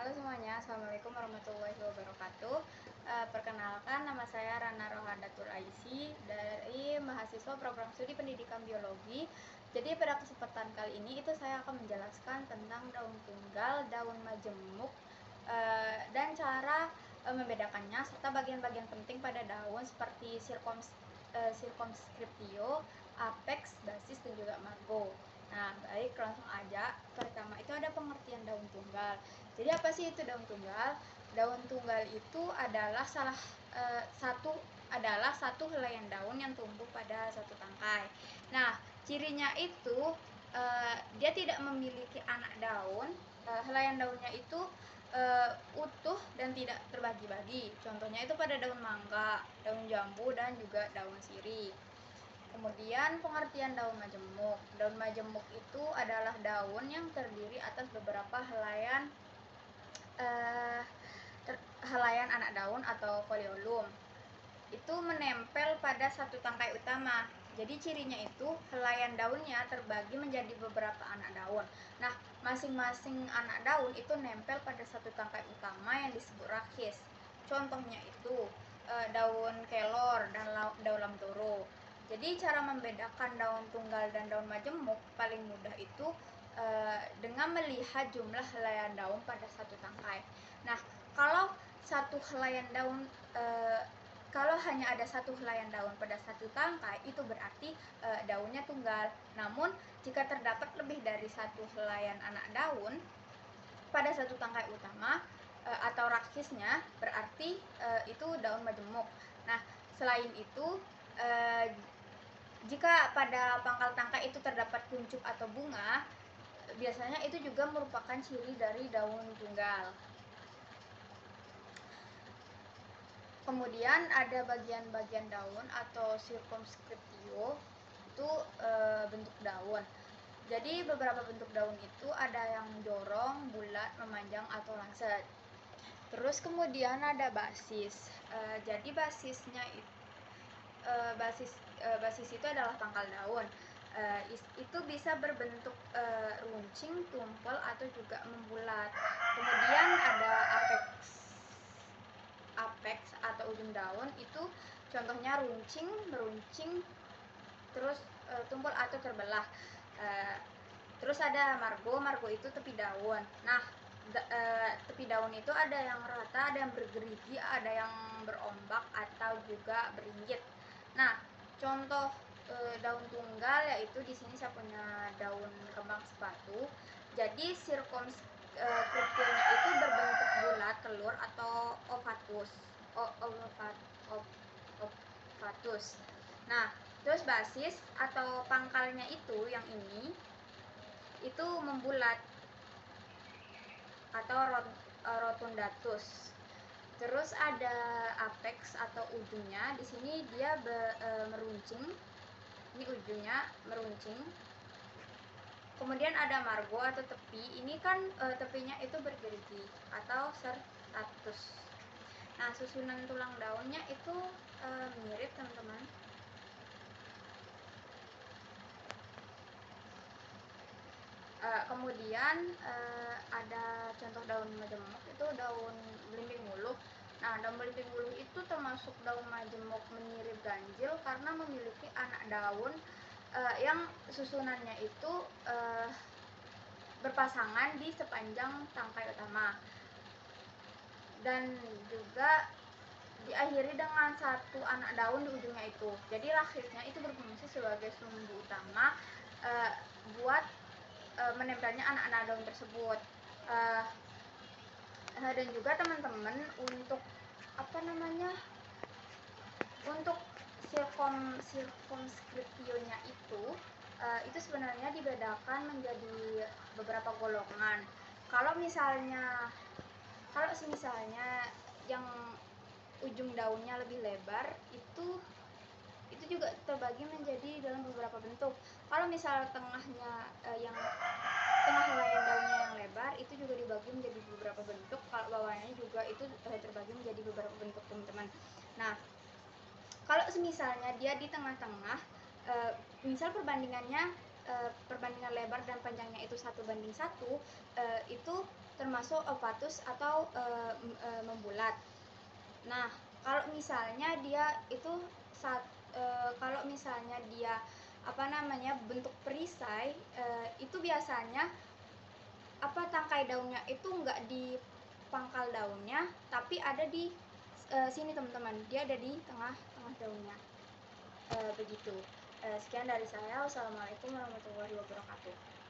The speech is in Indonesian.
Halo semuanya, Assalamualaikum warahmatullahi wabarakatuh. Perkenalkan, nama saya Rana Rohadatul Aisy dari mahasiswa program studi pendidikan biologi. Jadi pada kesempatan kali ini saya akan menjelaskan tentang daun tunggal, daun majemuk, dan cara membedakannya serta bagian-bagian penting pada daun seperti circumscriptio, apex, basis, dan juga margo. Nah, baik, langsung aja. Pertama itu ada pengertian daun tunggal. Jadi apa sih itu daun tunggal? Daun tunggal itu adalah satu helaian daun yang tumbuh pada satu tangkai. Nah, cirinya itu dia tidak memiliki anak daun. Helaian daunnya itu utuh dan tidak terbagi-bagi. Contohnya itu pada daun mangga, daun jambu, dan juga daun sirih. Kemudian pengertian daun majemuk. Daun majemuk itu adalah daun yang terdiri atas beberapa helaian anak daun atau foliolum. Itu menempel pada satu tangkai utama. Jadi cirinya itu helaian daunnya terbagi menjadi beberapa anak daun. Nah, masing-masing anak daun itu nempel pada satu tangkai utama yang disebut rakis. Contohnya itu daun kelor dan daun lamtoro. Jadi cara membedakan daun tunggal dan daun majemuk paling mudah itu dengan melihat jumlah helaian daun pada satu tangkai. Nah, kalau satu helaian daun kalau hanya ada satu helaian daun pada satu tangkai, itu berarti daunnya tunggal. Namun, jika terdapat lebih dari satu helaian anak daun pada satu tangkai utama atau rakisnya, berarti itu daun majemuk. Nah, selain itu, jika pada pangkal tangkai itu terdapat kuncup atau bunga, biasanya itu juga merupakan ciri dari daun tunggal. Kemudian ada bagian-bagian daun atau circumscriptio, itu bentuk daun. Jadi beberapa bentuk daun itu ada yang jorong, bulat, memanjang, atau lancet. Terus kemudian ada basis. Jadi basis itu adalah pangkal daun. Itu bisa berbentuk runcing, tumpul, atau juga membulat. Kemudian ada apex atau ujung daun, itu contohnya runcing, meruncing, terus tumpul atau terbelah. Terus ada margo itu tepi daun. Nah, tepi daun itu ada yang rata, ada yang bergerigi, ada yang berombak atau juga beringgit. Nah, contoh daun tunggal yaitu di sini saya punya daun kembang sepatu. Jadi kriptilnya itu berbentuk bulat, telur, atau ovatus. Nah, terus basis atau pangkalnya itu yang ini itu membulat atau rotundatus. Terus ada apex atau ujungnya, di sini dia meruncing. Ini ujungnya meruncing. Kemudian ada margo atau tepi. Ini kan tepinya itu bergerigi atau sertatus. Nah, susunan tulang daunnya itu mirip, teman-teman. Kemudian ada contoh daun majemuk, itu daun belimbing wuluh. Nah, daun belimbing wuluh itu termasuk daun majemuk menirip ganjil karena memiliki anak daun yang susunannya itu berpasangan di sepanjang tangkai utama, dan juga diakhiri dengan satu anak daun di ujungnya itu. Jadi rakisnya itu berfungsi sebagai sumbu utama buat menempelnya anak-anak daun tersebut. Dan juga teman-teman, untuk untuk circumscriptionya itu sebenarnya dibedakan menjadi beberapa golongan. Kalau misalnya yang ujung daunnya lebih lebar, itu juga terbagi menjadi dalam beberapa bentuk. Kalau misal tengahnya yang tengah helaian daunnya yang lebar, itu juga dibagi menjadi beberapa bentuk. Kalau bawahnya juga itu terbagi menjadi beberapa bentuk, teman-teman. Nah, kalau misalnya dia di tengah-tengah, misal perbandingannya perbandingan lebar dan panjangnya itu 1:1, itu termasuk opatus atau membulat. Nah, kalau misalnya dia itu kalau misalnya dia bentuk perisai, itu biasanya tangkai daunnya itu enggak di pangkal daunnya, tapi ada di sini teman-teman, dia ada di tengah-tengah daunnya. Begitu. Sekian dari saya. Wassalamualaikum warahmatullahi wabarakatuh.